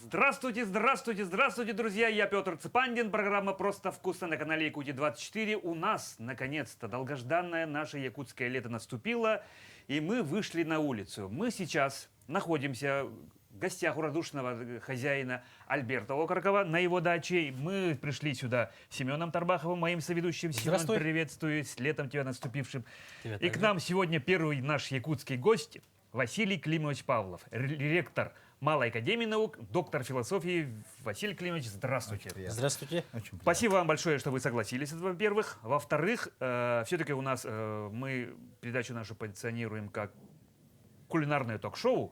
Здравствуйте, здравствуйте, здравствуйте, друзья! Я Петр Цепандин, программа «Просто вкусно» на канале Якутия-24. У нас, наконец-то, долгожданное наше якутское лето наступило, и мы вышли на улицу. Мы сейчас находимся в гостях у радушного хозяина Альберта Окорокова на его даче. Мы пришли сюда с Семеном Тарбаховым, моим соведущим. Семен, приветствую, с летом тебя наступившим. И к нам сегодня первый наш якутский гость Василий Климович Павлов, ректор Малой академии наук, доктор философии. Василий Климович, здравствуйте. Здравствуйте. Спасибо вам большое, что вы согласились, во-первых. Во-вторых, все-таки у нас мы передачу нашу позиционируем как кулинарное ток-шоу.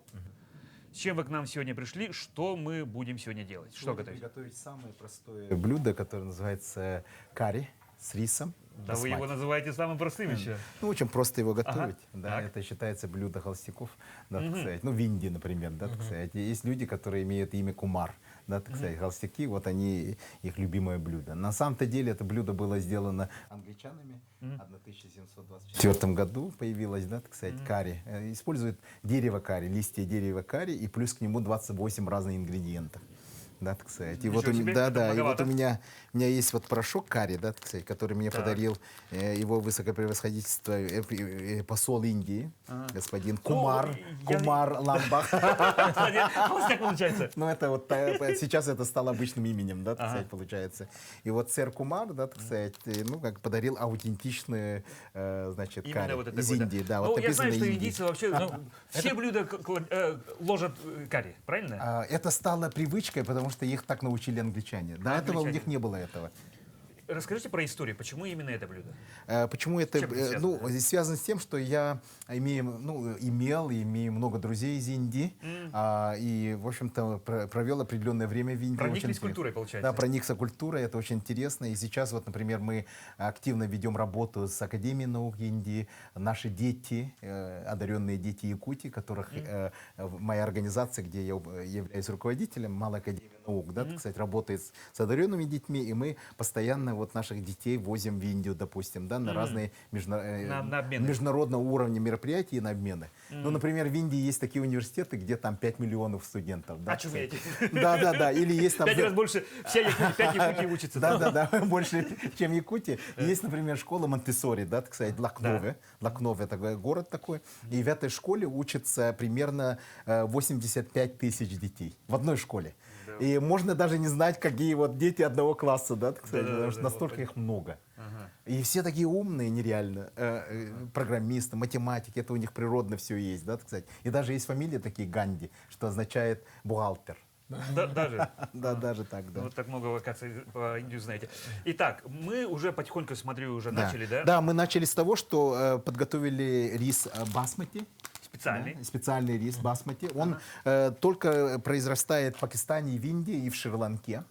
С чем вы к нам сегодня пришли? Что мы будем сегодня делать? Что готовить? Готовить самое простое блюдо, которое называется карри с рисом. Да вы его называете самым простым еще. Ну, очень просто его готовить. Ага. Да, Так. это считается блюдо холостяков, да, так сказать. Ну, в Индии, например, да, так сказать. Есть люди, которые имеют имя Кумар, да, так сказать, холостяки, вот они, их любимое блюдо. На самом-то деле это блюдо было сделано англичанами. В 1724 году появилось, да, так сказать, карри. Используют дерево карри, листья дерева карри и плюс к нему 28 разных ингредиентов. Да, так сказать. И вот, и вот у меня есть вот порошок карри, да, так сказать, который мне подарил его высокопревосходительство посол Индии, господин Кумар Ламбах. Холостяк получается. Ну, это вот сейчас это стало обычным именем, да, так сказать, получается. И вот сэр Кумар, да, так сказать, ну, как подарил аутентичную, значит, карри из Индии. Да, вот я знаю, что индийцы вообще все блюда ложат карри, правильно? Это стало привычкой, потому что их так научили англичане. До этого у них не было этого. Расскажите про историю, почему именно это блюдо? Почему это? Ну, здесь связано с тем, что я имею много друзей из Индии, и, в общем-то, провел определенное время в Индии. Прониклись культурой, получается? Да, проникся культурой, это очень интересно. И сейчас, вот, например, мы активно ведем работу с Академией наук Индии. Наши дети, одаренные дети Якутии, которых моя организация, где я являюсь руководителем, Малой академии наук, да, так сказать, работает с одаренными детьми, и мы постоянно вот наших детей возим в Индию, допустим, да, на разные международного уровня мероприятия и на обмены. Ну, например, в Индии есть такие университеты, где там 5 миллионов студентов. Да, очуметь. Да. Или есть там... 5 раз больше, вся Якутия, 5 Якутий учатся. Да, больше, чем Якутия. Есть, например, школа Монтессори, да, так сказать, Лакнове. Лакнове — это город такой. И в этой школе учатся примерно 85 тысяч детей. В одной школе. И можно даже не знать, какие вот дети одного класса, да, так сказать, потому что настолько их много. И все такие умные, нереально. Программисты, математики, это у них природно все есть, да, так сказать. И даже есть фамилии такие Ганди, что означает бухгалтер. Даже? Да, даже так, да. Вот так много вакаций по Индию знаете. Итак, мы уже потихоньку, смотрю, уже начали, да? Да, мы начали с того, что подготовили рис басмати. Специальный. Да, специальный рис басмати. Он только произрастает в Пакистане, в Индии и в Шри-Ланке.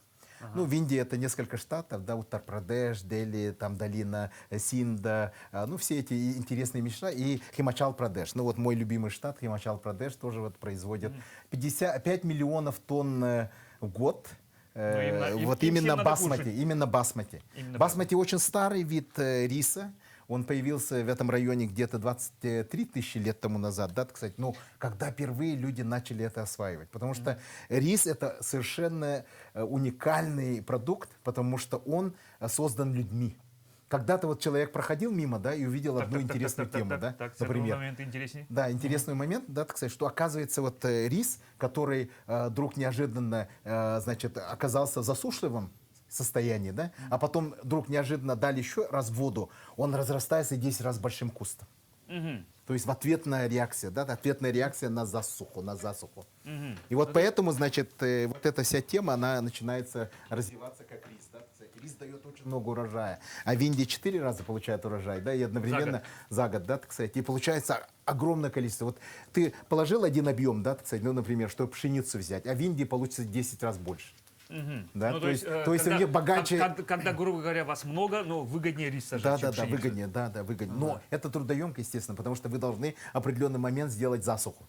Ну, в Индии это несколько штатов, да, Уттар-Прадеш, Дели, там долина Синда, ну, все эти интересные места, и Химачал-Прадеш. Ну, вот мой любимый штат, Химачал-Прадеш, тоже вот производит 5 миллионов тонн в год. Именно басмати. Басмати очень старый вид риса. Он появился в этом районе где-то 23 тысячи лет тому назад, да, так сказать, ну, когда впервые люди начали это осваивать. Потому что рис — это совершенно уникальный продукт, потому что он создан людьми. Когда-то вот человек проходил мимо, да, и увидел одну интересную тему, да, например. Момент интересней. Да, интересный момент, да, так сказать, что оказывается вот рис, который вдруг неожиданно, значит, оказался засушливым состоянии, да, а потом вдруг неожиданно дали еще раз воду, он разрастается 10 раз большим кустом. То есть ответная реакция, да, ответная реакция на засуху. И вот поэтому, значит, вот эта вся тема, она начинается развиваться как рис, да. Рис дает очень много урожая. А в Индии 4 раза получают урожай, да, и одновременно за год, да, так сказать. И получается огромное количество. Вот ты положил один объем, да, так сказать, ну, например, чтобы пшеницу взять, а в Индии получится 10 раз больше. Да? Ну, то есть у них богаче... Когда, грубо говоря, вас много, но выгоднее рис сажать, чем пшеницу. Выгоднее. Но это трудоемко, естественно, потому что вы должны в определенный момент сделать засуху.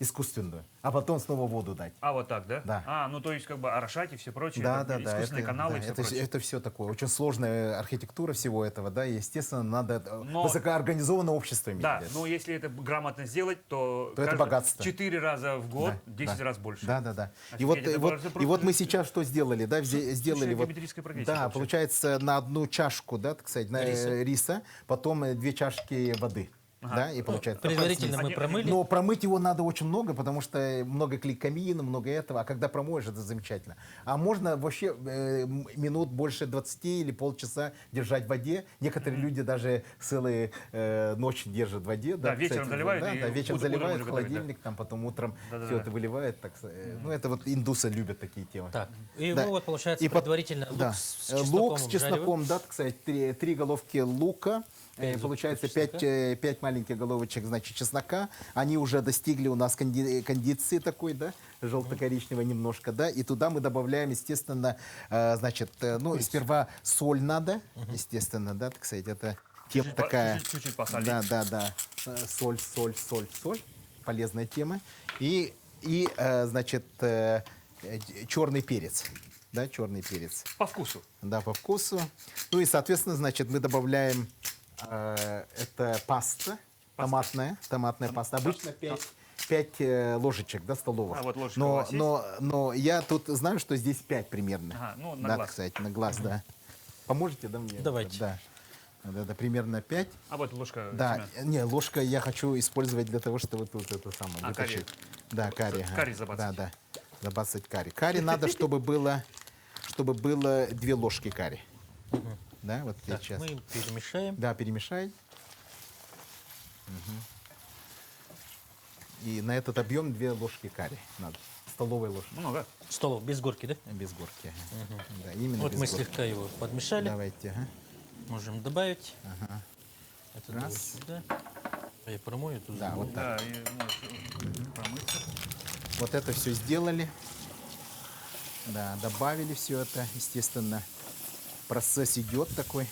искусственную, а потом снова воду дать. А, вот так, да? Да. А, ну то есть как бы орошать и все прочее, Да, это да, да. искусственные каналы и все прочее. Это все такое. Очень сложная архитектура всего этого, да, и, естественно, надо Но- высокоорганизованное общество иметь. Да, для этого. но если это грамотно сделать, то, То это богатство. 4 раза в год, Да, 10 да. раз больше. Да, да, да. И Офигеть, это вот просто мы сейчас что сделали, да, сделали вот, геометрическая прогрессия да, получается на одну чашку, да, так сказать, риса, потом 2 чашки воды. Да, и получается. Предварительно мы Один- промыли. Но промыть его надо очень много, потому что много клейкамина, много этого. А когда промоешь, это замечательно. А можно вообще минут больше 20 или полчаса держать в воде. Некоторые люди даже целые ночи держат в воде. Да, вечером заливают Да, и да, вечером утром заливают уже в готовят, да. холодильник, там потом утром Да-да-да. все это выливает. Так, ну, это вот индусы любят такие темы. Так, и Да. вы вот, получается, И по- предварительно лук Да. с Лук с чесноком чесноком, да, так сказать, 3 головки лука. Пять Получается зубчиков 5 маленьких головочек, значит, чеснока. Они уже достигли у нас кондиции такой, да, желто-коричневой немножко, да. И туда мы добавляем, естественно, значит, ну, сперва соль надо, естественно, да, так сказать, это тема Чуть-чуть такая. чуть-чуть посолить. Да, да, да. Соль, соль, соль, соль. Полезная тема. И значит, черный перец. Да, черный перец. По вкусу. Да, по вкусу. Ну и, соответственно, значит, мы добавляем это паста, томатная паста. Обычно 5 ложечек, да, столовых. А, вот ложечка у вас есть? но я тут знаю, что здесь 5 примерно. Ага, ну, на да, глаз. кстати, на глаз, да. Поможете, да, мне? Давайте. Да. Да, примерно 5. А вот ложка Да, семян. не, ложка я хочу использовать для того, чтобы вот это самое. А, вытащить. карри. Да, карри. ага. Карри забацать. Да, да. Забацать карри. Карри надо, чтобы было 2 ложки карри. Да, вот я Так, сейчас. мы перемешаем. Да, перемешай. И на этот объем 2 ложки карри надо. Столовой ложки. Много. Столов без горки, да? Без горки. Ага. Да, именно Вот без мы горки. слегка его подмешали. Давайте, ага. Можем добавить. Это Раз. давайте сюда. А я промою тут. Да, вот так. Да, и можешь промыться. Вот это все сделали. Да, добавили все это, естественно. Процесс идет такой.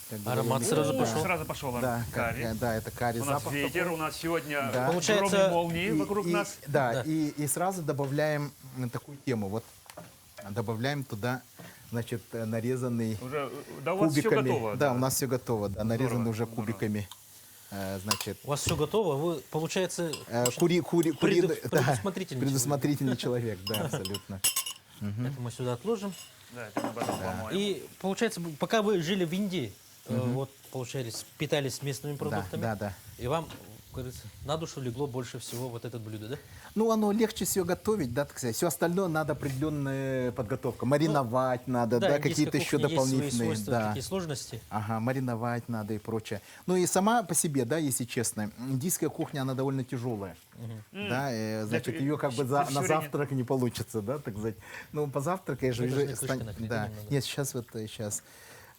как Аромат говорили. сразу Да. пошел. Сразу пошел Да, карри. да, это карри. У нас запах ветер, такой. у нас сегодня Да. Получается, гром и молнии И- вокруг и- нас. Да, Да. И сразу добавляем такую тему. Вот добавляем туда, значит, нарезанный Уже, да, у вас все кубиками. готово. Да, у нас все готово. Да, нарезанный уже здорово. кубиками. Значит, У вас все готово, вы, получается, предусмотрительный предусмотрительный человек, да, абсолютно. это мы сюда отложим. Да, это мы потом помоем. И получается, пока вы жили в Индии, вот, получались, питались местными Да, продуктами, да, да. и вам, как говорится, на душу легло больше всего вот это блюдо, да? Ну, оно легче все готовить, да, так сказать. Все остальное надо определенная подготовка. Мариновать надо, да, индийской какие-то еще кухне есть свои дополнительные. свойства, Да. какие сложности. Ага, мариновать надо и прочее. Ну и сама по себе, да, если честно, индийская кухня, она довольно тяжелая. Да, значит, Для- ее как бы на пищеварения. завтрак не получится, да, так сказать. Ну, позавтракаешь, Мы уже должны крышкой накрыть, да, да. немного? Нет, сейчас.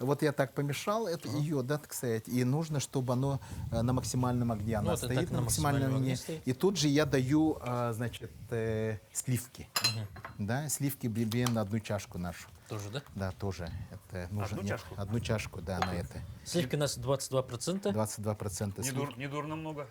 Вот я так помешал это ее, да, так сказать, и нужно, чтобы оно на максимальном огне, она Ну, это стоит так на на максимальном максимальном огне. огне стоит. И тут же я даю, значит, сливки. Да, сливки на 1 чашку нашу. Тоже, да? Да, тоже. Это нужно. Одну чашку? 1 чашку, да, на это. Сливки у нас 22%. 22% слив. Недурно много.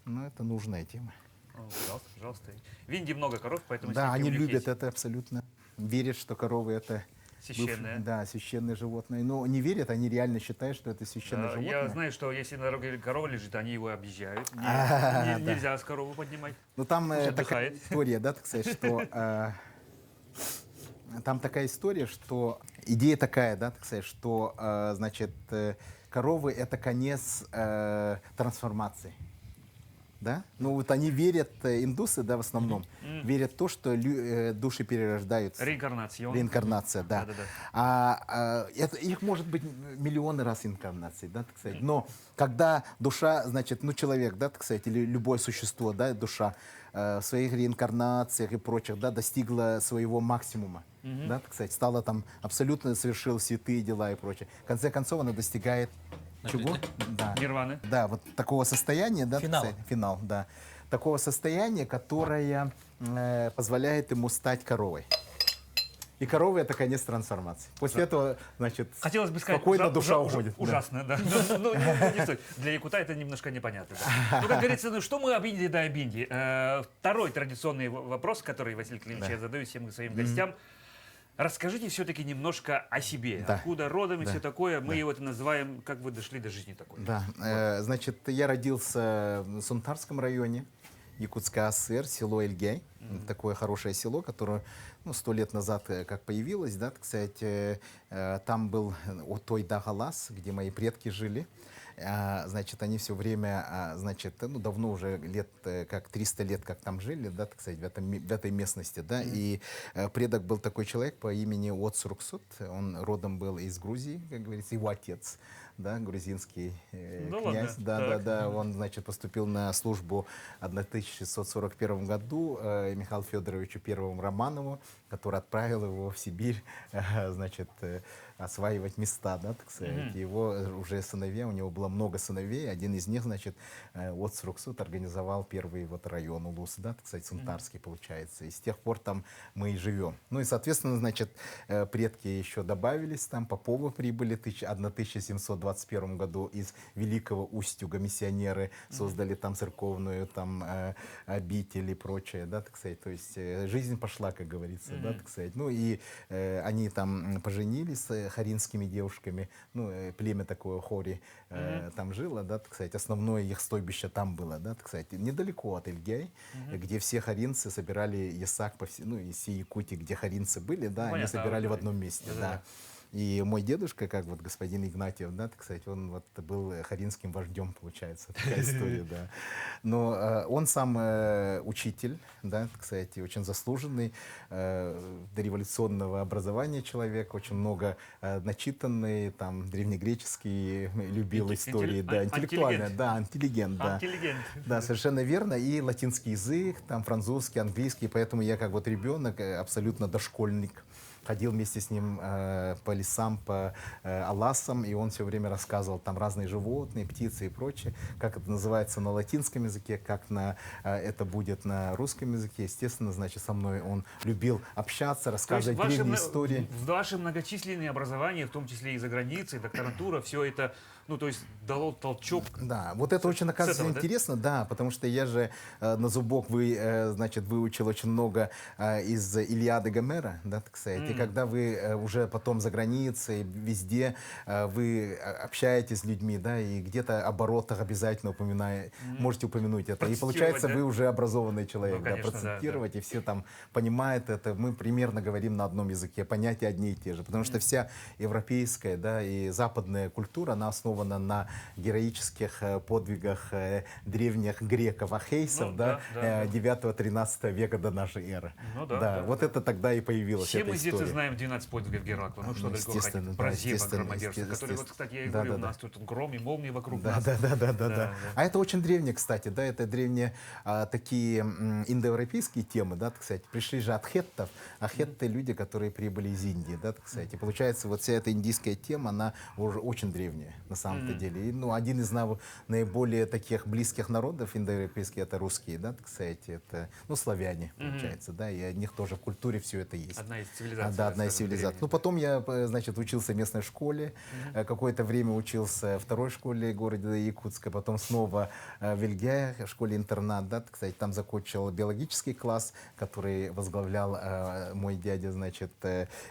Ну, это нужная тема. О, пожалуйста, пожалуйста. В Индии много коров, поэтому Да, сливки они у них любят есть. это абсолютно. Верят, что коровы это Священное. Да, священные животные. Но не верят, они реально считают, что это священное Да, животное. я знаю, что если на дороге корова лежит, они его объезжают. Да. Нельзя с корову поднимать. Ну там Пусть такая отдыхает. история, да, так сказать, что там такая история, что идея такая, да, так сказать, что значит коровы это конец трансформации. Да? Ну вот они верят, индусы, да, в основном, верят в то, что души перерождаются. Реинкарнация. Реинкарнация, да. Да-да-да. Это, их может быть миллионы раз инкарнаций, да, так сказать. Но когда душа, значит, ну человек, да, так сказать, или любое существо, да, душа в своих реинкарнациях и прочих, да, достигла своего максимума, да, так сказать, стала там абсолютно совершила святые дела и прочее. В конце концов она достигает чего? Да. Нирваны. Да, вот такого состояния, да, так Финала. сказать, финал, да, такого состояния, которое позволяет ему стать коровой. И корова — это конец трансформации. После этого, значит, Хотелось бы сказать, спокойно душа уходит. Да. ужасно, да. Ну, не стоит. Для якута это немножко непонятно. Да. Ну, как говорится, ну что мы об Индии да об Индии? Второй традиционный вопрос, который, Василий Климович, я задаю всем своим гостям. Расскажите все-таки немножко о себе. Да. Откуда родом и Да. все такое. Мы его это называем, как вы дошли до жизни такой. Да, значит, я родился в Сунтарском районе, Якутская АСР, село Эльгяй. Такое хорошее село, которое 100 лет назад как появилось, да, так сказать, там был Отой-Дахалас, где мои предки жили. Значит, они все время, значит, давно уже лет, как 300 лет, как там жили, да, так сказать, в этой местности, да, и предок был такой человек по имени Отсурксут, он родом был из Грузии, как говорится, его отец, да, грузинский Да князь, ладно? да, Так. да, он, значит, поступил на службу в 1641 году Михаилу Федоровичу Первому Романову, который отправил его в Сибирь, значит, осваивать места, да, так сказать. Его уже сыновья, у него было много сыновей, один из них, значит, Отсурксут организовал первый вот район Улус, да, так сказать, Сунтарский, получается. И с тех пор там мы и живем. Ну и, соответственно, значит, предки еще добавились, там Поповы прибыли в 1721 году из Великого Устюга, миссионеры создали там церковную, там, обитель и прочее, да, так сказать. То есть жизнь пошла, как говорится, да, так сказать. Ну и они там поженились с харинскими девушками, племя такое Хори там жило, да, так сказать, основное их стойбище там было, да, так сказать, недалеко от Эльгяй, где все харинцы собирали ясак, из всей Якутии, где харинцы были, да, они Понятно, собирали в да. одном месте, Да-да-да. да. И мой дедушка, как вот господин Игнатьев, да, так сказать, он вот был харинским вождем, получается, такая история, да. Но он сам учитель, да, так сказать, очень заслуженный, дореволюционного образования человек, очень много начитанный, там, древнегреческий, любил истории, да, интеллектуально, да, интеллигент, да. Интеллигент. Да, совершенно верно. И латинский язык, там, французский, английский, поэтому я как вот ребенок, абсолютно дошкольник. Ходил вместе с ним по лесам, по аласам, и он все время рассказывал там разные животные, птицы и прочее, как это называется на латинском языке, как это будет на русском языке. Естественно, значит, со мной он любил общаться, рассказывать древние истории. Ваши многочисленные образования, в том числе и за границей, докторантура, все это, то есть дало толчок. Да, вот это очень, оказывается, этого, да? интересно, да, потому что я же на зубок значит, выучил очень много из Илиады Гомера, да, так сказать, и когда вы уже потом за границей, везде вы общаетесь с людьми, да, и где-то оборотах обязательно можете упомянуть это, и получается, да? вы уже образованный человек, Ну, да, конечно, да, процитировать, и все там понимают это, мы примерно говорим на одном языке, понятия одни и те же, потому что вся европейская, да, и западная культура, она основана на героических подвигах древних греков, ахейсов, Ну, да, да. 9-13 века до нашей эры. Ну да, вот это тогда и появилась Все эта мы с детства история. знаем 12 подвигов Геракла. Ну что далеко естественно, ходить. да, Про Зева естественно, громодержца, который, вот, кстати, я и говорю, у нас тут гром и молнии вокруг нас. Да. А это очень древние, кстати, да, это древние такие индоевропейские темы, да, так сказать. Пришли же от хеттов, а хетты люди, которые прибыли из Индии, да, так сказать. И получается, вот вся эта индийская тема, она уже очень древняя, на самом-то деле. И, один из наиболее таких близких народов индоевропейских, это русские, да, так сказать, это, славяне, получается, да, и у них тоже в культуре все это есть. Одна из цивилизаций. Да, одна из скажем, цивилизаций. древних. Потом я, значит, учился в местной школе, какое-то время учился в второй школе города Якутска, потом снова в Вильгяе, в школе-интернат, да, кстати, там закончил биологический класс, который возглавлял мой дядя, значит,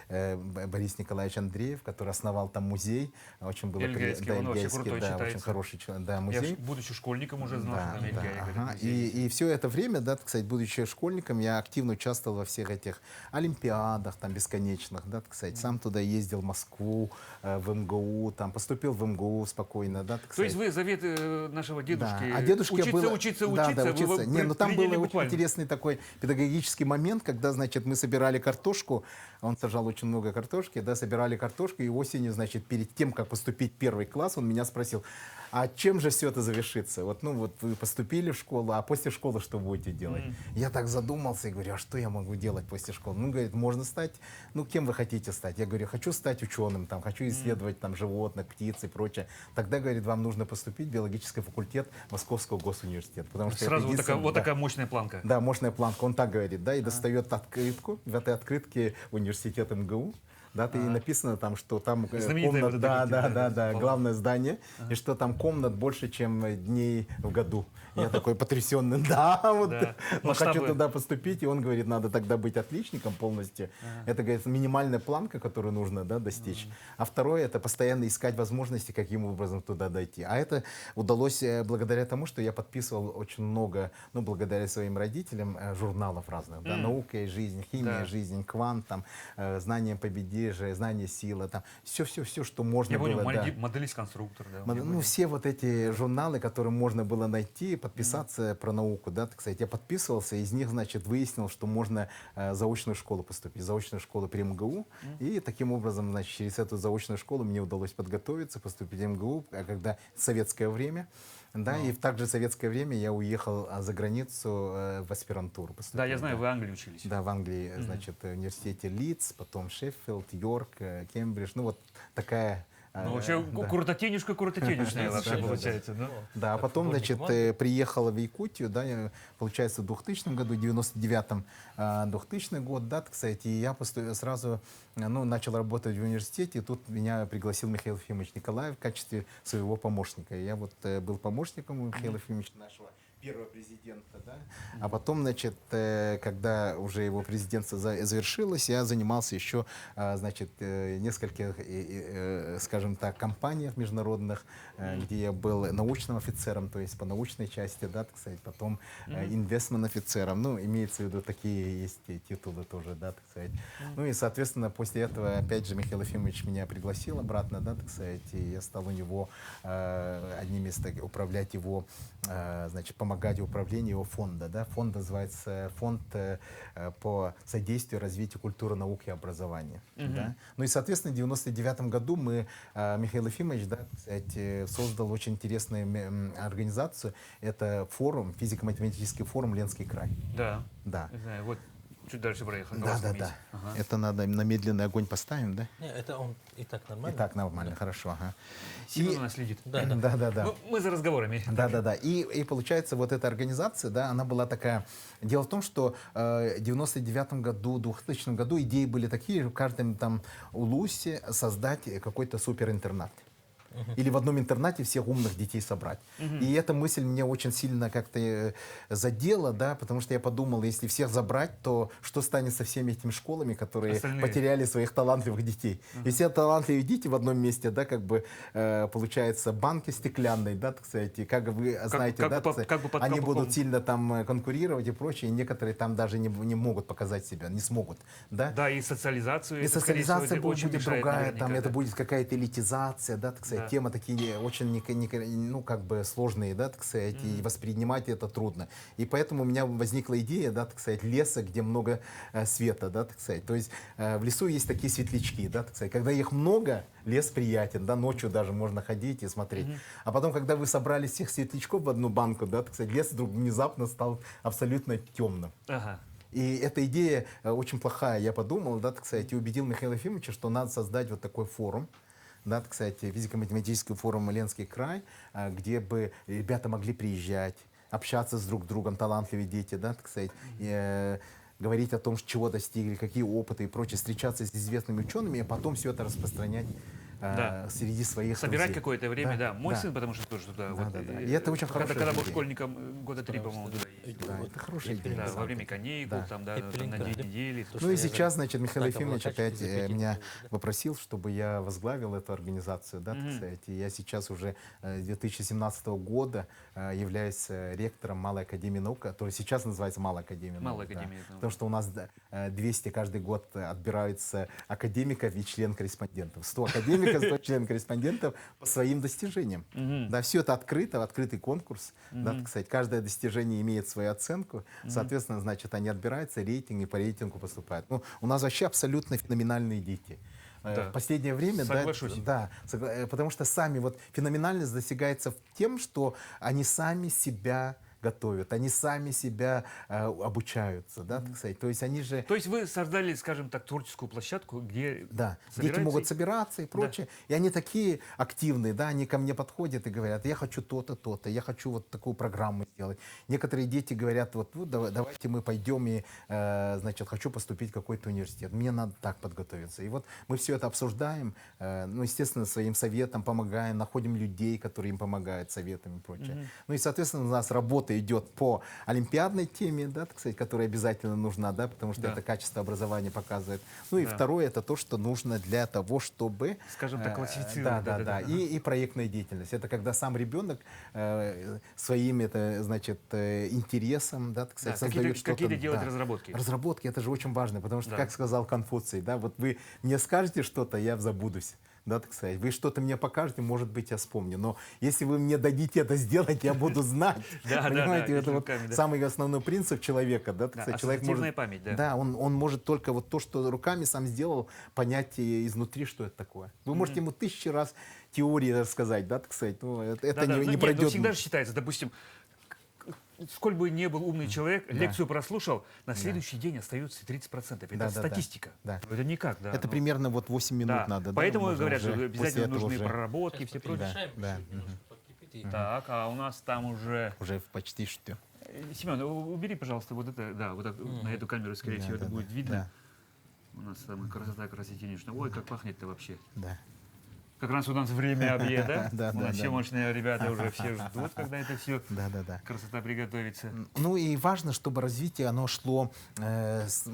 Борис Николаевич Андреев, который основал там музей, очень было Ильгайский, да, он вообще Ильгайский, крутой да, очень считается. хороший да, Я, музей. будучи школьником, уже знал, что там Ильгай, говорит, ага. музей. И все это время, да, так сказать, будучи школьником, я активно участвовал во всех этих олимпиадах там бесконечных, да, так сказать. Сам туда ездил в Москву, в МГУ, там поступил в МГУ спокойно, да, так То сказать. есть вы заветы нашего дедушки Да. А дедушке учиться, было... учиться, Да, учиться, да, вы его учиться. Не, там был приняли очень буквально. интересный такой педагогический момент, когда, значит, мы собирали картошку, он сажал очень много картошки, да, собирали картошку, и осенью, значит, перед тем, как поступить в первый класс, он меня спросил, а чем же все это завершится? Вот вы поступили в школу, а после школы что будете делать? Я так задумался и говорю, а что я могу делать после школы? Ну, говорит, можно стать ну, кем вы хотите стать? Я говорю, хочу стать ученым, там, хочу исследовать там, животных, птиц и прочее. Тогда, говорит, вам нужно поступить в биологический факультет Московского госуниверситета. Потому что Сразу это вот такая, единственный- вот да. такая мощная планка. Да, мощная планка, он так говорит, да, и достает открытку. В этой открытке университет МГУ, да, и написано там, что там Знаменитая комнат, вот да, эта да, картина, да, да, да, по-моему. главное здание, и что там комнат больше, чем дней в году. Я такой потрясенный, да, вот, Да. ну, Масштабы. хочу туда поступить, и он говорит, надо тогда быть отличником полностью. Это, говорит, минимальная планка, которую нужно, да, достичь. А второе, это постоянно искать возможности, каким образом туда дойти. А это удалось благодаря тому, что я подписывал очень много, ну, благодаря своим родителям, журналов разных, да, «Наука и жизнь», «Химия, Да. жизнь», «Квант», там, «Знание победежия», «Знание сила», там, все, что можно Я понял, было, да. моделист-конструктор. Да, я Ну, понял. все вот эти журналы, которые можно было найти, подписаться про науку, да, так сказать, я подписывался, из них, значит, выяснил, что можно заочную школу поступить, заочную школу при МГУ, и таким образом, значит, через эту заочную школу мне удалось подготовиться, поступить в МГУ, а когда советское время, да, и в также советское время я уехал за границу в аспирантуру. Поступил, Да, я знаю, вы в Англии учились. да, в Англии, значит, в университете Лидс, потом Шеффилд, Йорк, Кембридж, ну вот такая... Ну, вообще, да. крутотенюшка вообще Да, да, получается. Да. Да, а потом, футбольный значит, команды. приехала в Якутию, да, получается, в 2000 году, 99-м, 2000 год, да, кстати, и я сразу, ну, начал работать в университете, и тут меня пригласил Михаил Ефимович Николаев в качестве своего помощника. Я вот был помощником у Михаила Ефимовича нашего первого президента, да. А потом, значит, когда уже его президентство завершилось, я занимался еще, значит, нескольких, скажем так, компаниях международных, где я был научным офицером, то есть по научной части, да, так сказать, потом инвестмент-офицером, ну, имеется в виду, такие есть титулы тоже, да, так сказать. Ну и, соответственно, после этого, опять же, Михаил Ефимович меня пригласил обратно, да, так сказать, и я стал у него одним из управлять его, значит, помогать в управлении его фонда. Да? Фонд называется «Фонд по содействию развитию культуры, науки и образования». Да? Ну и, соответственно, в 1999 году мы, Михаил Ефимович, да, кстати, создал очень интересную организацию. Это форум, физико-математический форум «Ленский край». Да. Да. Не знаю, вот чуть дальше проехал. Да, да, да. Это надо на медленный огонь поставим, да? Не, это он и так нормально. И так нормально, хорошо. Ага. Симон у нас следит. Да, да. Да, да, да. Ну, мы за разговорами. Да, да, да. И получается, вот эта организация, да, она была такая. Дело в том, что в 99 году, 2000 году идеи были такие, в каждом там улусе создать какой-то суперинтернат. Или в одном интернате всех умных детей собрать. И эта мысль мне очень сильно как-то задела, да, потому что я подумал, если всех забрать, то что станет со всеми этими школами, которые Остальные. потеряли своих талантливых детей? И все талантливые дети в одном месте, да, как бы получается банки стеклянные, да, так сказать, и как вы знаете, как да, бы так сказать, как бы под они колпаком. будут сильно там конкурировать и прочее, и некоторые там даже не могут показать себя, не смогут, да. Да, и социализацию. И это, скорее всего, социализация очень будет мешает другая, наверняка, там это да. будет какая-то элитизация, да, так сказать, Да. темы такие очень, ну, как бы сложные, да, так сказать, и воспринимать это трудно. И поэтому у меня возникла идея, да, так сказать, леса, где много света, да, так сказать. То есть в лесу есть такие светлячки, да, так сказать. Когда их много, лес приятен, да, ночью даже можно ходить и смотреть. А потом, когда вы собрали всех светлячков в одну банку, да, так сказать, лес вдруг внезапно стал абсолютно темным. Ага. И эта идея очень плохая. Я подумал, да, так сказать, и убедил Михаила Ефимовича, что надо создать вот такой форум, да, так сказать, физико-математический форум «Ленский край», где бы ребята могли приезжать, общаться с друг другом, талантливые дети, да, так сказать, говорить о том, чего достигли, какие опыты и прочее, встречаться с известными учеными, а потом все это распространять Да. среди своих Собирать друзей. какое-то время, да. Мой сын, потому что тоже туда. Да, вот, да, да. И это очень хорошая Когда был идея. школьником, года 3, по-моему, туда ездил. Да, это хорошая идея. Да, на во самом время деле. каникул, Да. там, да, И там, на пеленка. 2 недели. То, Ну и что я сейчас, значит, Михаил знаком Ефимович локачки опять закрепить меня будет, да. попросил, чтобы я возглавил эту организацию, да, так сказать. И я сейчас уже с 2017 года являюсь ректором Малой академии наук, которая сейчас называется Малая академия наук. Малая да. академия наук. Потому что у нас 200 каждый год отбираются академиков и член-корреспондентов. 100 академиков, 100 член-корреспондентов по своим достижениям. Да, все это открыто, открытый конкурс. Да, так сказать, каждое достижение имеет свою оценку. Соответственно, значит, они отбираются, рейтинг и по рейтингу поступают. Ну, у нас вообще абсолютно феноменальные дети. Да. В последнее время, Соглашусь. потому что сами вот феноменальность достигается тем, что они сами себя готовят, они сами себя обучаются, да, так сказать. То есть они же... То есть вы создали, скажем так, творческую площадку, где Да, дети собираются могут и- собираться и прочее. И они такие активные, да, они ко мне подходят и говорят, я хочу то-то, то-то, я хочу вот такую программу сделать. Некоторые дети говорят, вот ну, давайте мы пойдем и, значит, хочу поступить в какой-то университет. Мне надо так подготовиться. И вот мы все это обсуждаем, ну, естественно, своим советом помогаем, находим людей, которые им помогают советами и прочее. Ну и, соответственно, у нас работа идет по олимпиадной теме, да, так сказать, которая обязательно нужна, да, потому что Да. это качество образования показывает. Ну и Да. второе, это то, что нужно для того, чтобы... Скажем так, э, классифицировать. Да, да, да. Ага. И проектная деятельность. Это когда сам ребенок своим, это, значит, интересом, да, так сказать, Да, создает что-то. какие-то делать да. разработки. Разработки, это же очень важно, потому что, Да. как сказал Конфуций, да, вот вы мне скажете что-то, я забудусь. Да, так сказать. Вы что-то мне покажете, может быть, я вспомню. Но если вы мне дадите это сделать, я буду знать. Да, да, Понимаете, да, это вот руками, да. самый основной принцип человека. Да, так Да, сказать. Человек ассоциативная может, память, да. Да, он может только вот то, что руками сам сделал, понять изнутри, что это такое. Вы можете ему 1000 раз теории рассказать, да, так сказать. Ну, это Да, да, не нет, пройдет. но всегда же считается, допустим, сколь бы не был умный человек, лекцию прослушал, на следующий день остается 30%. Это Да, да, да. статистика. Да. Это никак, да. Это ну, примерно вот 8 минут да. надо. да, Поэтому можно говорят, уже что после обязательно этого нужны уже- проработки и все прочее. Перемешаем да, чуть-чуть, немножко подкипит, и Так, а у нас там уже... Уже почти что. Семен, убери, пожалуйста, вот это, да, вот так, на эту камеру, скорее всего, это будет видно. У нас там красота красотенечная. Ой, как пахнет-то вообще. Да. Как раз у нас время обеда. Да, У да, нас да. съемочные ребята уже все ждут, когда это все Да, да, да. красота приготовится. Ну и важно, чтобы развитие оно шло с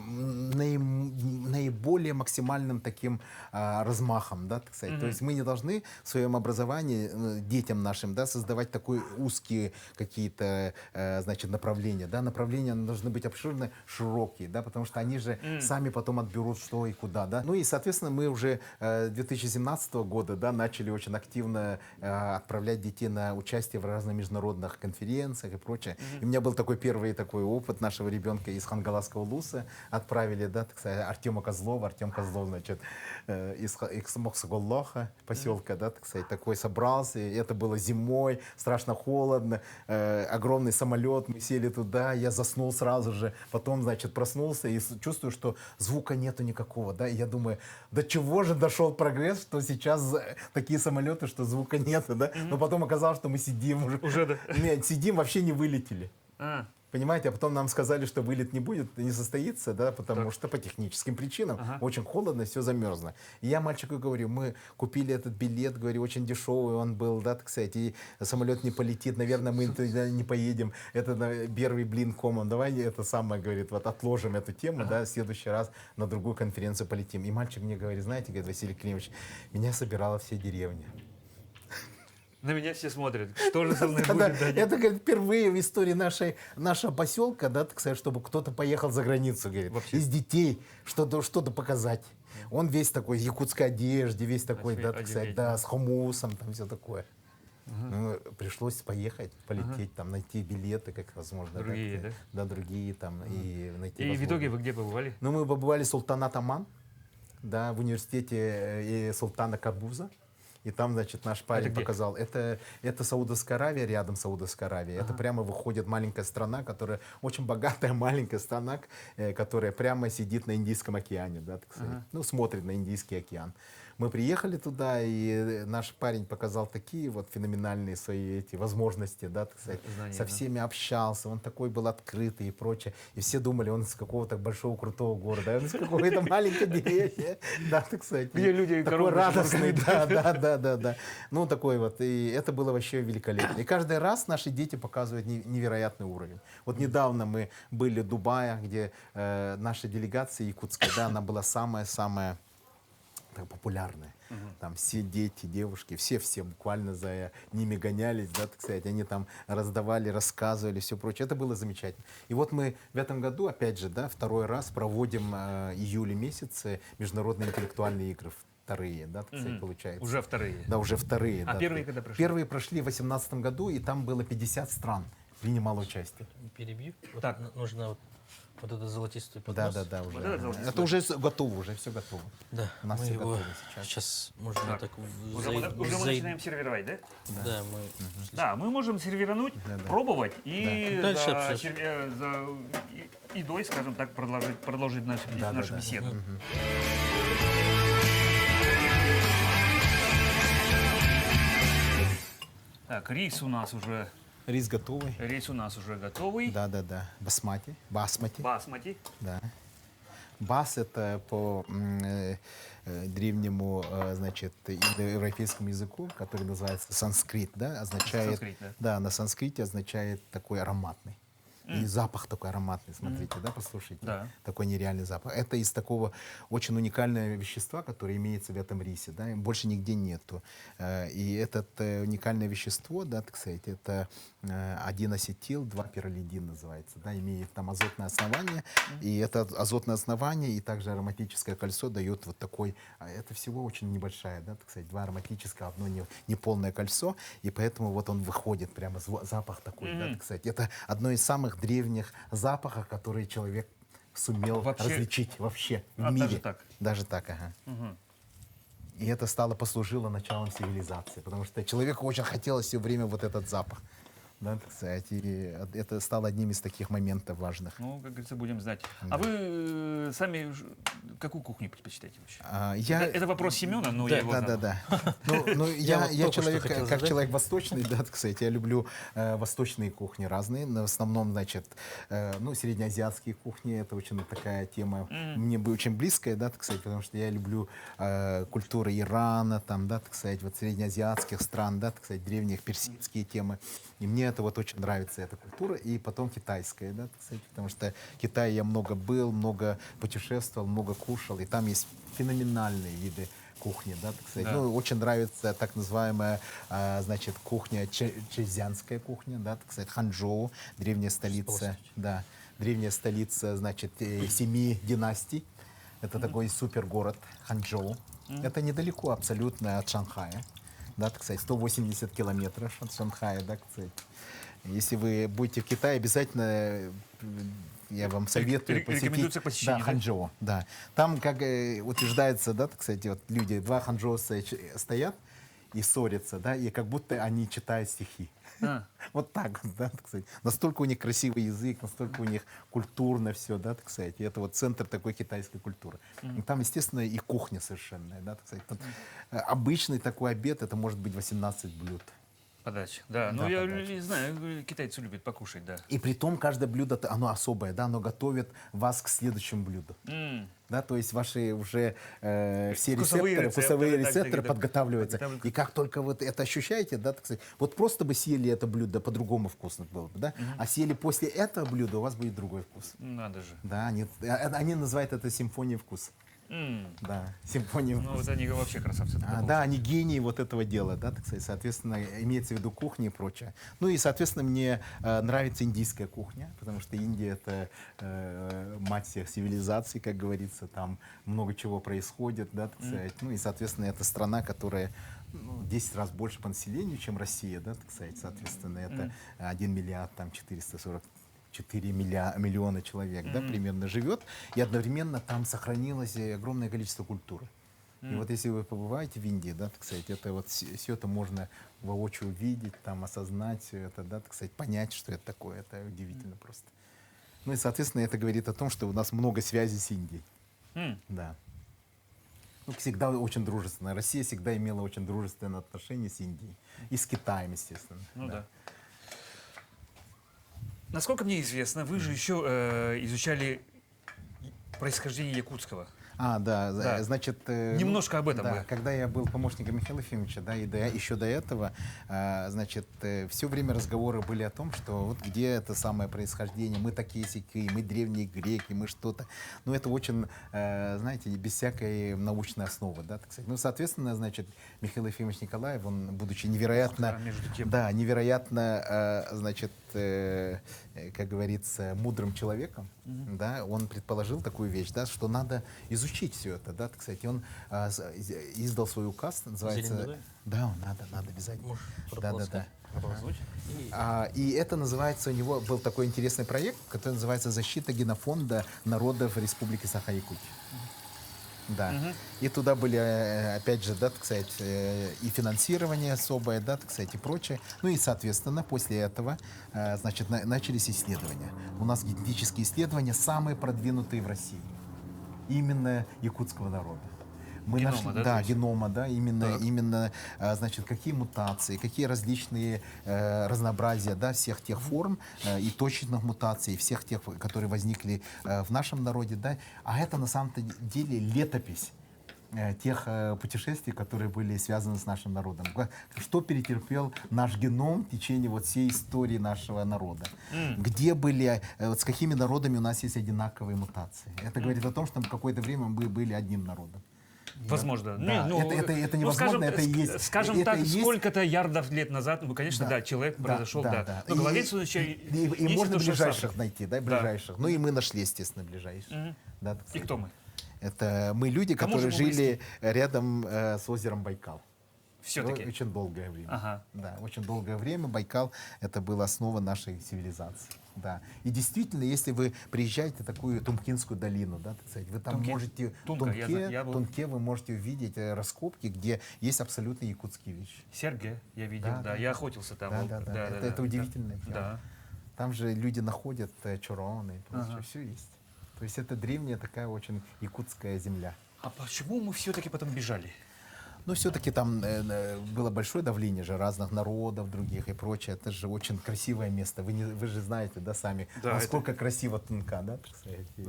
наиболее максимальным таким размахом, да, так сказать. То есть мы не должны в своем образовании детям нашим, да, создавать такой узкие какие-то, значит, направления, да. Направления должны быть обширные, широкие, да, потому что они же сами потом отберут что и куда, да. Ну и, соответственно, мы уже 2017 года, да, начали очень активно отправлять детей на участие в разных международных конференциях и прочее. И у меня был такой первый такой опыт нашего ребенка из Хангаласского Улуса. Отправили, да, так сказать, Артема Козлова. Артем Козлов, значит, из Моксоголлоха поселка, да, так сказать, такой собрался. И это было зимой, страшно холодно, огромный самолет. Мы сели туда, я заснул сразу же. Потом, значит, проснулся и чувствую, что звука нету никакого, да. И я думаю, до чего же дошел прогресс, что сейчас такие самолеты, что звука нету, да. Но потом оказалось, что мы сидим уже. Уже, да. Нет, сидим, вообще не вылетели. А, Понимаете, а потом нам сказали, что вылет не будет, не состоится, да, потому что по техническим причинам очень холодно, все замерзло. И я мальчику говорю, мы купили этот билет, говорю, очень дешевый он был, да, так сказать, и самолет не полетит, наверное, мы туда не поедем. Это первый блин комом, давай это самое, говорит, вот отложим эту тему, да, в следующий раз на другую конференцию полетим. И мальчик мне говорит, знаете, говорит, Василий Климович, меня собирала вся деревня. на меня все смотрят. Что же со мной Да, будет? Да, это как впервые в истории нашего поселка, да, так сказать, чтобы кто-то поехал за границу, говорит, Вообще. из детей что-то показать. Он весь такой в якутской одежде, весь такой, да, так сказать, Одеть, да, с хумусом, там все такое. Ну, пришлось поехать, полететь, там, найти билеты, как возможно. Другие, так, да? Да, другие там, и найти И в возможность. итоге вы где побывали? Ну, мы побывали в Султанат Аман, да, в университете Султана Кабуза. И там, значит, наш парень где? показал. Это Саудовская Аравия, рядом Саудовская Аравия. Это прямо выходит маленькая страна, которая очень богатая маленькая страна, которая прямо сидит на Индийском океане, да, так сказать. Ну, смотрит на Индийский океан. Мы приехали туда, и наш парень показал такие вот феноменальные свои эти возможности, да, так сказать. Знания, Со да. всеми общался, он такой был открытый и прочее. И все думали, он из какого-то большого крутого города, а он из какой-то маленькой деревни, да, так сказать. Где люди такой коровы радостный, да. Ну, такой вот. И это было вообще великолепно. И каждый раз наши дети показывают невероятный уровень. Вот недавно мы были в Дубае, где наша делегация якутская, да, она была самая-самая популярная. Там все дети, девушки, все буквально за ними гонялись, да, так сказать, они там раздавали, рассказывали, все прочее. Это было замечательно. И вот мы в этом году, опять же, да, второй раз проводим июле месяце международные интеллектуальные игры. Вторые, да, так сказать, получается. Уже вторые. Да, уже вторые. А да. первые когда прошли? Первые прошли в 2018 году, и там было 50 стран принимало участие. перебью. Вот Так. нужно вот Вот это золотистый Да, поднос. да, да, уже. Вот это золотистый Это уже готово, уже все готово. Да, У нас мы все его готово сейчас. сейчас можно Так, так Уже мы начинаем сервировать, да? Да, мы... Да, мы можем сервировать, Да. пробовать и Да. Дальше за, обсуждать. за едой, скажем так, продолжить нашу беседу. Так, рис у нас уже готовый. Да, да, да. Басмати. Басмати. Да. Бас это по древнему, значит, индоевропейскому языку, который называется санскрит, да, означает, Санскрит, да. да, на санскрите означает такой ароматный. И запах такой ароматный, смотрите, да, послушайте. Да. Такой нереальный запах. Это из такого очень уникального вещества, которое имеется в этом рисе, да, и больше нигде нету. И это уникальное вещество, да, так сказать, это 1-ацетил, 2-пиролидин называется, да, имеет там азотное основание, и это азотное основание и также ароматическое кольцо дает вот такой, это всего очень небольшая, да, так сказать, 2 ароматическое, одно неполное кольцо, и поэтому вот он выходит, прямо запах такой, да, так сказать. Это одно из самых древних запахов, которые человек сумел различить вообще в мире. Даже так? Даже так, ага. И это послужило началом цивилизации, потому что человеку очень хотелось все время вот этот запах. Да, так сказать, и это стало одним из таких моментов важных. Ну, как говорится, будем знать. А вы сами какую кухню предпочитаете вообще? Это вопрос Семена, но я его Да, задал. да, да. Ну, Я вот я только что человек, хотел как задать. человек восточный, да, так сказать, я люблю восточные кухни разные, но в основном, значит, ну, среднеазиатские кухни, это очень такая тема мне бы очень близкая, да, так сказать, потому что я люблю культуру Ирана, там, да, так сказать, вот среднеазиатских стран, да, так сказать, древних персидские темы, и мне это вот очень нравится, эта культура, и потом китайская, да, так сказать, потому что в Китае я много был, много путешествовал, много кушал, и там есть феноменальные виды кухни, да, так сказать. Да. Ну, очень нравится так называемая, значит, кухня, чжэцзянская кухня, да, так сказать, Ханчжоу, древняя столица, да, древняя столица, значит, 7 династий. Это такой супергород Ханчжоу. Это недалеко абсолютно от Шанхая, да, так сказать, 180 километров от Шанхая, да, так сказать. Если вы будете в Китае, обязательно я вам советую посетить Рекомендуется к посещению, да? Ханчжоу. Да. Там, как утверждается, да, так сказать, вот люди, 2 ханчжоуса стоят и ссорятся, да, и как будто они читают стихи. А. Вот так, да, так сказать. Настолько у них красивый язык, настолько у них культурно все, да, так сказать. И это вот центр такой китайской культуры. И там, естественно, и кухня совершенная, да, так сказать. Там, обычный такой обед, это может быть 18 блюд. Подача. Да, ну Да, я подача. знаю, китайцы любят покушать, да. И при том каждое блюдо, оно особое, да, оно готовит вас к следующему блюду. Да, то есть ваши уже все Вкусовые вкусовые рецепторы, так, рецепторы да, подготавливаются. подготавливаются. И как только вот это ощущаете, да, так сказать, вот просто бы съели это блюдо, по-другому вкусно было бы, да, а съели после этого блюда, у вас будет другой вкус. Надо же. Да, они называют это симфонией вкуса. Да, симфония Ну, вкуса. вот они вообще красавцы. Да, они гении вот этого дела, да, так сказать, соответственно, имеется в виду кухня и прочее. Ну и, соответственно, мне нравится индийская кухня, потому что Индия — это мать всех цивилизаций, как говорится, там много чего происходит, да, так сказать. Ну и, соответственно, это страна, которая 10 раз больше по населению, чем Россия, да, так сказать, соответственно, это 1 миллиард, там, 444 миллиона человек, да, примерно живет, и одновременно там сохранилось огромное количество культуры. И вот если вы побываете в Индии, да, так сказать, это вот все это можно воочию увидеть, там, осознать все это, да, так сказать, понять, что это такое, это удивительно просто. Ну и, соответственно, это говорит о том, что у нас много связей с Индией. Да. Ну, всегда очень дружественно. Россия всегда имела очень дружественные отношения с Индией. И с Китаем, естественно. Ну да. Насколько мне известно, вы же еще изучали происхождение якутского. Да, Да. значит... Немножко об этом да, бы. когда я был помощником Михаила Ефимовича, да, и еще до этого, значит, все время разговоры были о том, что вот где это самое происхождение, мы такие-сякие, мы древние греки, мы что-то. Ну, это очень, знаете, без всякой научной основы, да, так сказать. Ну, соответственно, значит, Михаил Ефимович Николаев, он, будучи невероятно... Между тем. Да, невероятно, значит, как говорится, мудрым человеком, да, он предположил такую вещь, да, что надо изучить изучить все это, да, так сказать. И он издал свой указ, называется... Зелень Да, надо обязательно. Можешь Да. прополоскать. И это называется, у него был такой интересный проект, который называется «Защита генофонда народов Республики Саха-Якутия». Да. И туда были, опять же, да, так сказать, и финансирование особое, да, так сказать, и прочее. Ну и, соответственно, после этого, значит, начались исследования. У нас генетические исследования самые продвинутые в России. Именно якутского народа. Мы Генома, нашли, да, то да, есть? генома, да, Так. именно, значит, какие мутации, какие различные разнообразия, да, всех тех форм и точечных мутаций, всех тех, которые возникли в нашем народе, да, а это на самом-то деле летопись тех путешествий, которые были связаны с нашим народом. Что перетерпел наш геном в течение вот всей истории нашего народа. Где были, вот с какими народами у нас есть одинаковые мутации. Это говорит о том, что на какое-то время мы были одним народом. Возможно. Да, это невозможно, скажем, это и есть. Скажем это так, и есть. сколько-то ярдов лет назад, ну, конечно, да, человек произошел, да. Но говорится, И можно ближайших найти, да, ближайших. Ну и мы нашли, естественно, ближайших. Да, так И сказать. кто мы? Это мы люди, Кому которые же мы жили рядом с озером Байкал. Все-таки. Очень долгое время. Ага. Да, очень долгое время Байкал это была основа нашей цивилизации. Да. И действительно, если вы приезжаете в такую Тумкинскую долину, да, так сказать, вы там Тумки. можете Тумка, я был. Тумке вы можете увидеть раскопки, где есть абсолютно якутские вещи. Серге я видел, Да, да, да, я охотился там. Да. Это удивительно. Да. Там же люди находят чороны и прочее, Ага. все есть. То есть это древняя такая очень якутская земля. А почему мы все-таки потом бежали? Но все-таки там было большое давление же разных народов, других и прочее. Это же очень красивое место. Вы же знаете, да, сами, Да, насколько красиво Тунка, да, так сказать. И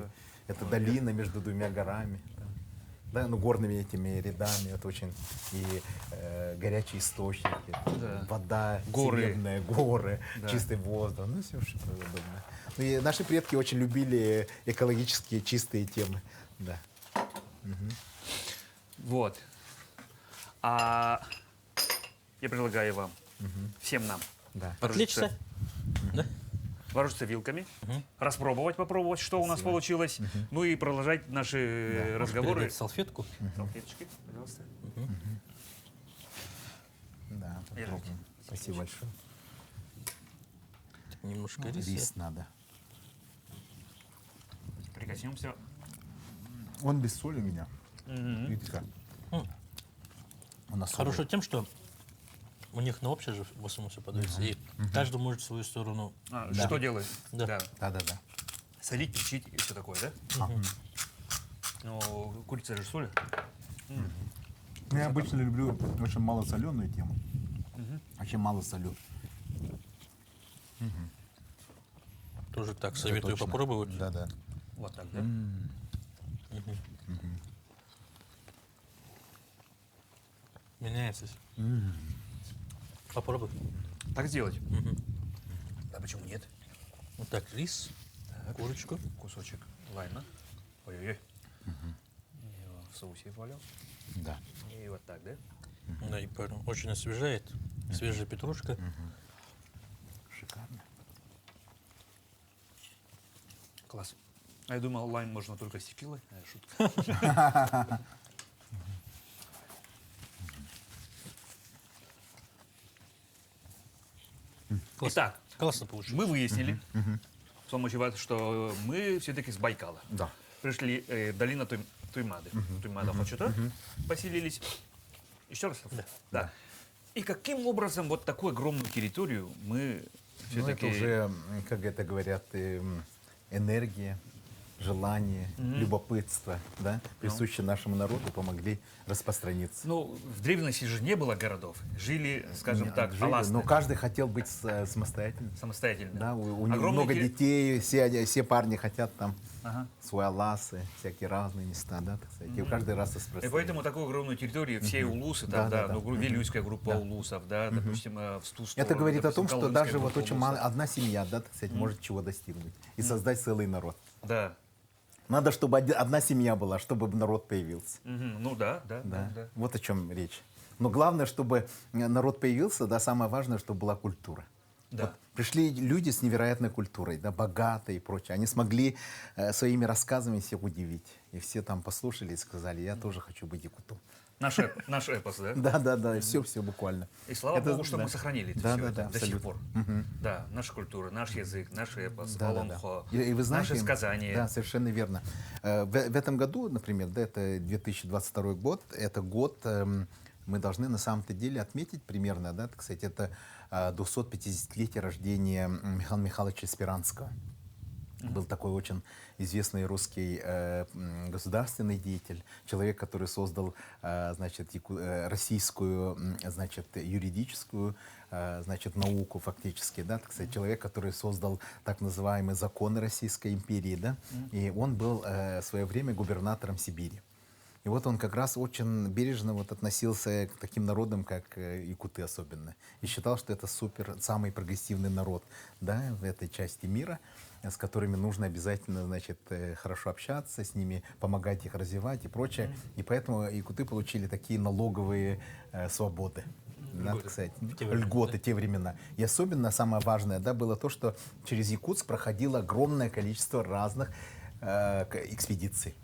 это долина между двумя горами. Да, ну, горными этими рядами. Это очень и горячие источники, Да. вода, Горы. целебные горы, Да. чистый воздух. Ну, все что подобное. Ну, и наши предки очень любили экологические чистые темы. Да. Вот. А я предлагаю вам, всем нам, Да. Отлично. Да? вооружиться вилками, попробовать, что у нас получилось, ну и продолжать наши разговоры. Передать салфетку. Салфеточки, пожалуйста. Да, Держите. попробуем. Спасибо большое. Немножко Рис риса. надо. Прикоснемся. Он без соли у меня. Видите как? У нас Хорошо тем, что у них на общее же в основном все подается. И каждый может в свою сторону. Что делать? Да. Да. Солить, перчить и все такое, да? Ну, курица же соль. Я обычно люблю очень малосоленую тему. Вообще мало солю. Тоже так советую точно. попробовать. Да. Вот так, да? Меняется. Попробуй. Так сделать? А почему нет? Вот так, рис, курочку. Кусочек лайма. Ой-ой-ой. Я его в соусе валял. Да. И вот так, да? Да, и поэтому очень освежает. Свежая петрушка. Шикарно. Класс. А я думал, лайм можно только с текилой. Шутка. Итак, Классно получилось. мы выяснили с помощью вас, что мы все-таки с Байкала. Да. Пришли долина Туймады. Туймада Хочута. Поселились. Еще раз? Да. И каким образом вот такую огромную территорию мы Ну, это все-таки... уже, как это говорят, энергия, желание, любопытство, да, присущие нашему народу, помогли распространиться. Ну, в древности же не было городов. Жили, скажем так, Жили, аласты. но каждый хотел быть самостоятельным. Самостоятельно. Да, у них Огромные много терри- детей, все парни хотят там Ага. свои аласы, всякие разные места, да, так сказать. И каждый раз И распространяется. поэтому такую огромную территорию, все улусы, там, Да. ну, вилюйская группа улусов, да, допустим, в ту сторону. Это говорит о допустим, том, что Колымская даже вот группа очень улусов. мало, одна семья, да, так сказать, может чего достигнуть и создать целый народ. Да. Надо, чтобы одна семья была, чтобы народ появился. Ну да. Да. Вот о чем речь. Но главное, чтобы народ появился, да, самое важное, чтобы была культура. Да. Вот пришли люди с невероятной культурой, да, богатые и прочее. Они смогли своими рассказами всех удивить. И все там послушали и сказали, я тоже хочу быть якутом. Наш эпос, да? Да, да, да, все буквально. И слава Это- Богу, что да. мы сохранили это Да, все да, это да, до сих абсолютно. пор. Да, наша культура, наш язык, наш эпос, Да, да, да. Волонхо, И вы знаете, наши сказания. Да, совершенно верно. В этом году, например, да, это 2022 год, это год, мы должны на самом-то деле отметить примерно, да, так сказать, это 250-летие рождения Михаила Михайловича Спиранского. Был такой очень известный русский государственный деятель, человек, который создал, значит, российскую, значит, юридическую, значит, науку фактически, да, так сказать, человек, который создал так называемые законы Российской империи, да, и он был в свое время губернатором Сибири. И вот он как раз очень бережно вот относился к таким народам, как якуты особенно. И считал, что это супер, самый прогрессивный народ, да, в этой части мира, с которыми нужно обязательно, значит, хорошо общаться, с ними помогать их развивать и прочее. И поэтому якуты получили такие налоговые свободы. Надо сказать, льготы те времена. И особенно самое важное, да, было то, что через Якутск проходило огромное количество разных экспедиций.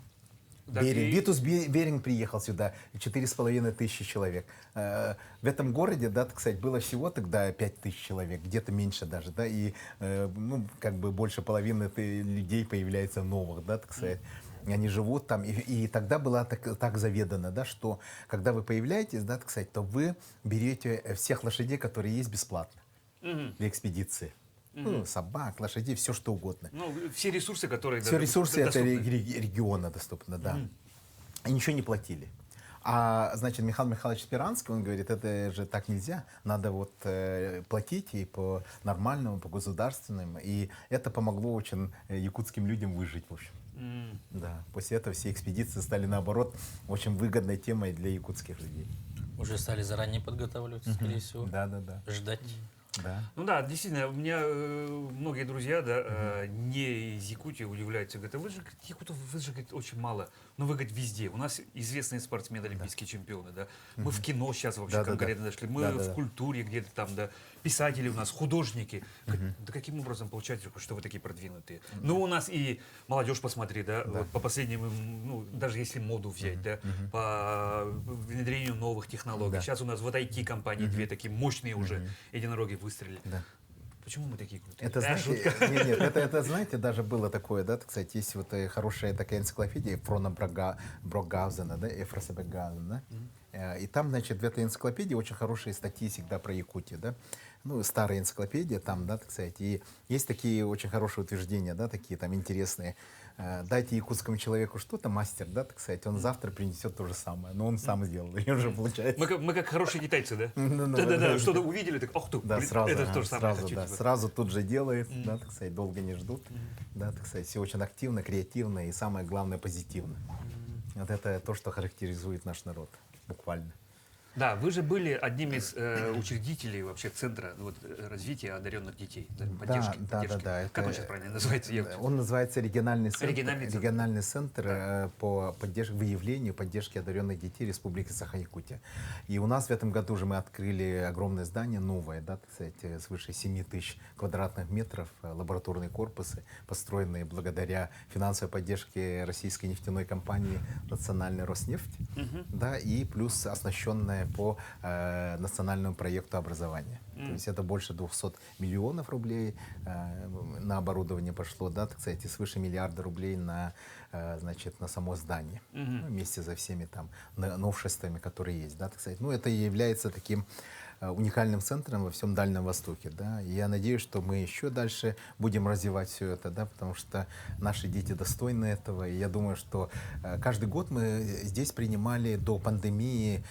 Так и- Витус Беринг приехал сюда, 4,5 человек. В этом городе, да, так сказать, было всего тогда 5000 человек, где-то меньше даже, да, и, ну, как бы больше половины людей появляется новых, да, так сказать. Они живут там, и тогда было так заведано, да, что когда вы появляетесь, да, так сказать, то вы берете всех лошадей, которые есть, бесплатно для экспедиции. Ну, собак, лошадей, все что угодно. Ну, все ресурсы, которые Все ресурсы это доступны. региона доступны, да. И ничего не платили. А, значит, Михаил Михайлович Спиранский, он говорит, это же так нельзя, надо вот платить и по нормальному, по государственному. И это помогло очень якутским людям выжить, в общем. Да. После этого все экспедиции стали, наоборот, очень выгодной темой для якутских людей. Уже стали заранее подготавливаться, скорее всего. Да, да, да. Ждать. Да. Ну да, действительно, у меня многие друзья, да, не из Якутии удивляются, говорят, а вы же, говорит, якутов, вы же, говорит, очень мало, но вы, говорит, везде. У нас известные спортсмены, олимпийские чемпионы, да. Мы в кино сейчас вообще Да-да-да. конкретно дошли, мы Да-да-да. в культуре где-то там, да, писатели у нас, художники. Да каким образом получается, что вы такие продвинутые? Ну, у нас и молодежь, посмотри, да, вот по последним, ну, даже если моду взять, да, по внедрению новых технологий. Да. Сейчас у нас вот IT-компании две такие мощные уже единороги выстрелили. Да. Почему мы такие крутые? Это, знаете, нет, это, знаете, даже было такое, да, так сказать, есть вот хорошая такая энциклопедия Фрона Брогаузена, да, Эфроса Брогаузена, да, и там, значит, в этой энциклопедии очень хорошие статьи всегда про Якутию, да, ну, старая энциклопедия там, да, так сказать, и есть такие очень хорошие утверждения, да, такие там интересные. Дайте якутскому человеку что-то, мастер, да, так сказать, он завтра принесет то же самое, но он сам сделал, и уже получается. Мы как хорошие китайцы, да? Ну, Да-да-да, что-то увидели, так, ах ты, Да, блин, сразу, это то же самое сразу, хочу. да, типа. сразу тут же делает, да, так сказать, долго не ждут, да, так сказать, все очень активно, креативно и самое главное позитивно. Вот это то, что характеризует наш народ, буквально. Да, вы же были одним из учредителей вообще Центра вот, развития одаренных детей, да, поддержки. да, поддержки. да. Как он сейчас правильно называется? Он называется региональный центр, Региональный центр. По выявлению, поддержке одаренных детей Республики Саха-Якутия. И у нас в этом году уже мы открыли огромное здание, новое, да, так сказать, свыше 7000 квадратных метров, лабораторные корпусы, построенные благодаря финансовой поддержке российской нефтяной компании «Национальный Роснефть», да, и плюс оснащенная по национальному проекту образования. То есть это больше 200 миллионов рублей на оборудование пошло, да, так сказать, и свыше миллиарда рублей на, значит, на само здание, ну, вместе со всеми там новшествами, которые есть, да, так сказать. Ну, это и является таким уникальным центром во всем Дальнем Востоке, да, и я надеюсь, что мы еще дальше будем развивать все это, да, потому что наши дети достойны этого, и я думаю, что каждый год мы здесь принимали до пандемии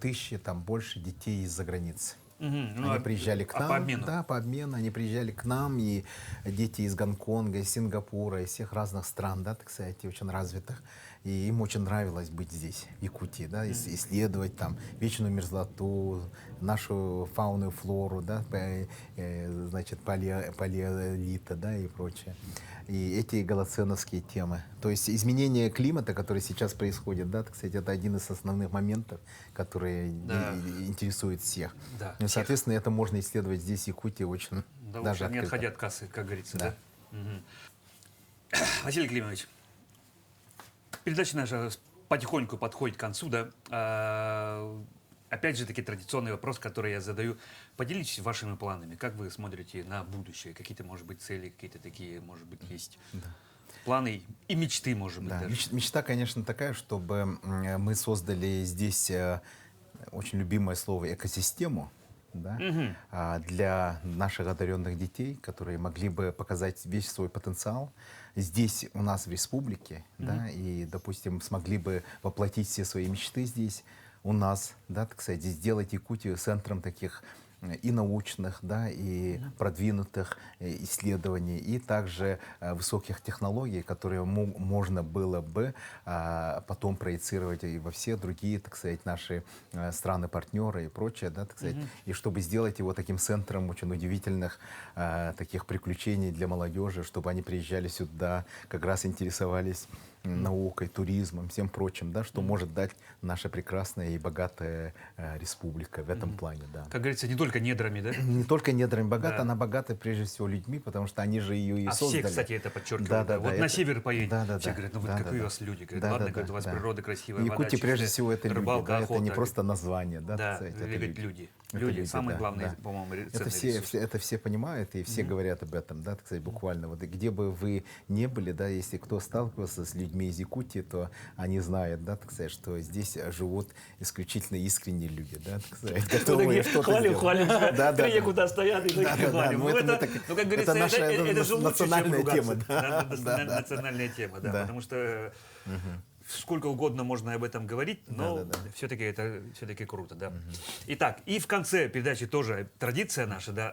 тысячи, там, больше детей из-за границы. Они приезжали к нам, по обмену? да, по обмену, они приезжали к нам, и дети из Гонконга, из Сингапура, из всех разных стран, да, так сказать, очень развитых, и им очень нравилось быть здесь, в Якутии, да, исследовать там вечную мерзлоту, нашу фауну и флору, да, значит, палеолита, да, и прочее. И эти голоценовские темы. То есть изменение климата, которое сейчас происходит, да, так сказать, это один из основных моментов, которые интересует всех. Да, Ну, соответственно, это можно исследовать здесь, в Якутии, очень Да даже лучше не открыто. отходя от кассы, как говорится, Да. да? Мгм. Василий Климович, передача наша потихоньку подходит к концу, да? Опять же таки традиционный вопрос, который я задаю. Поделитесь вашими планами. Как вы смотрите на будущее? Какие-то, может быть, цели, какие-то такие, может быть, есть планы и мечты, может быть, Да, даже. мечта, конечно, такая, чтобы мы создали здесь очень любимое слово экосистему, да, для наших одаренных детей, которые могли бы показать весь свой потенциал здесь у нас в республике, да, и, допустим, смогли бы воплотить все свои мечты здесь у нас, да, так сказать, сделать Якутию центром таких и научных, да, и продвинутых исследований, и также высоких технологий, которые можно было бы потом проецировать и во все другие, так сказать, наши страны-партнеры и прочее, да, так сказать, и чтобы сделать его таким центром очень удивительных таких приключений для молодежи, чтобы они приезжали сюда, как раз интересовались наукой, туризмом, всем прочим, да, что может дать наша прекрасная и богатая республика в этом плане, да. Как говорится, не только недрами, да? Не только недрами богата, Да. она богата прежде всего людьми, потому что они же ее и А создали. все, кстати, это подчеркивают. Да, Да, да, вот да, на это- север поедете, да, да, все да. говорят, ну вы Да, какие да, у вас люди. Говорят, да, ладно, да, говорит, у вас да. природа красивая, вода Якутия прежде чистая, всего это люди, рыбалка, да, охота. это не просто название, да, Да, так сказать, это ведь люди. Это Люди, самый да, главный, да. по-моему, Это ценный все, ресурс. это все понимают и все говорят об этом, да, так сказать, буквально. Вот и где бы вы не были, да, если кто сталкивался с людьми из Якутии, то они знают, да, так сказать, что здесь живут исключительно искренние люди, да, так сказать, готовые что-то сделать. хвалим. Да, да, Три да. якута стоят и Да, такие да, да. хвалим. Ну, Ну, это это, мы так- ну, как говорится, это наша это же лучше, чем национальная ругаться. тема, да. Да, да. Национальная тема, да. Да. Потому что сколько угодно можно об этом говорить, но Да, да, все-таки это все-таки круто, да. Итак, и в конце передачи тоже традиция наша, да.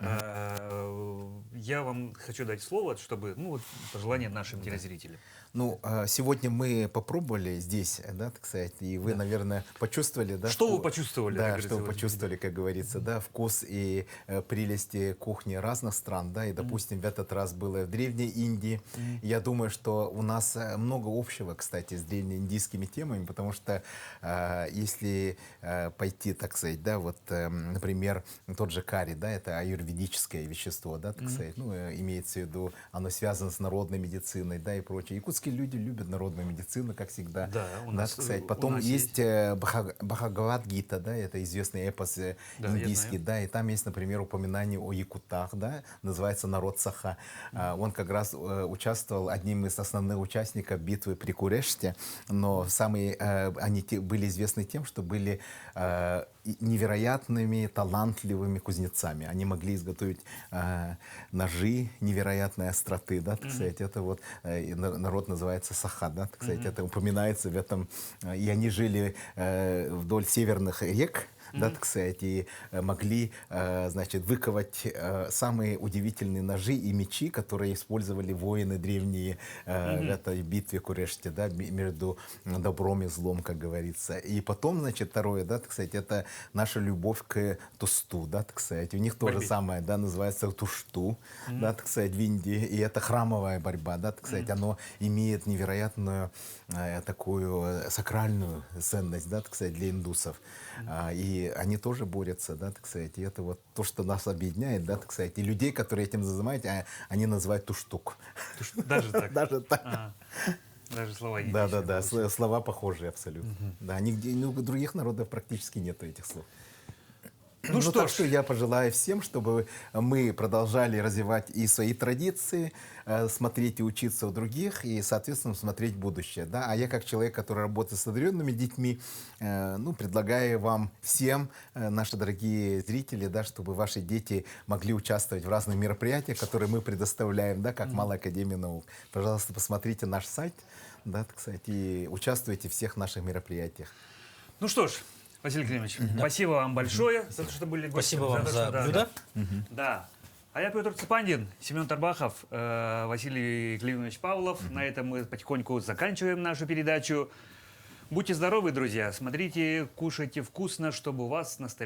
Я вам хочу дать слово, чтобы, ну, вот, пожелания нашим телезрителям. Ну, сегодня мы попробовали здесь, да, так сказать, и вы, наверное, почувствовали, да? Что вы почувствовали, как Да, говорится, что вы в этом почувствовали, как говорится, да, вкус и прелести кухни разных стран, да, и, допустим, в этот раз было в Древней Индии. Я думаю, что у нас много общего, кстати, с древнеиндийскими темами, потому что если пойти, так сказать, да, вот, например, тот же карри, да, это аюрведическое вещество, да, так сказать, ну, имеется в виду, оно связано с народной медициной, да, и прочее. Якутские люди любят народную медицину, как всегда. Да, у да, нас, так сказать. у Потом нас есть Бхагавад-гита, да, это известный эпос я индийский, знаю. да, и там есть, например, упоминание о якутах, да, называется народ Саха. Он как раз участвовал, одним из основных участников битвы при Куреште, но самые, они были известны тем, что были невероятными, талантливыми кузнецами. Они могли изготовить ножи невероятной остроты, да, так сказать. Это вот народ называется Саха, да, так сказать. Это упоминается в этом. И они жили вдоль северных рек, да, так сказать, и могли, значит, выковать самые удивительные ножи и мечи, которые использовали воины древние в этой битве Куреште, да, между добром и злом, как говорится. И потом, значит, второе, да, так сказать, это наша любовь к тусту, да, так сказать. У них то же Борьбе. самое, да, называется тушту, да, так сказать, в Индии. И это храмовая борьба, да, так сказать. Оно имеет невероятную такую сакральную ценность, да, так сказать, для индусов. И они тоже борются, да, так сказать. И это вот то, что нас объединяет, да, так сказать. И людей, которые этим занимаются, они называют туштук. Даже так. Даже так. А, даже слова есть. Да, да, да. Слова похожие абсолютно. Да, нигде, ну, у других народов практически нет этих слов. Ну что так ж. что я пожелаю всем, чтобы мы продолжали развивать и свои традиции, смотреть и учиться у других, и, соответственно, смотреть в будущее. Да? А я, как человек, который работает с одаренными детьми, ну, предлагаю вам всем, наши дорогие зрители, да, чтобы ваши дети могли участвовать в разных мероприятиях, которые мы предоставляем, да, как Малая Академия Наук. Пожалуйста, посмотрите наш сайт, да, так сказать, и участвуйте в всех наших мероприятиях. Ну что ж, Василий Климович, спасибо вам большое за то, что были гостем. Спасибо вам то, за что- да, блюда. Да. А я Петр Цепандин, Семен Тарбахов, Василий Климович Павлов. На этом мы потихоньку заканчиваем нашу передачу. Будьте здоровы, друзья. Смотрите, кушайте вкусно, чтобы у вас на столе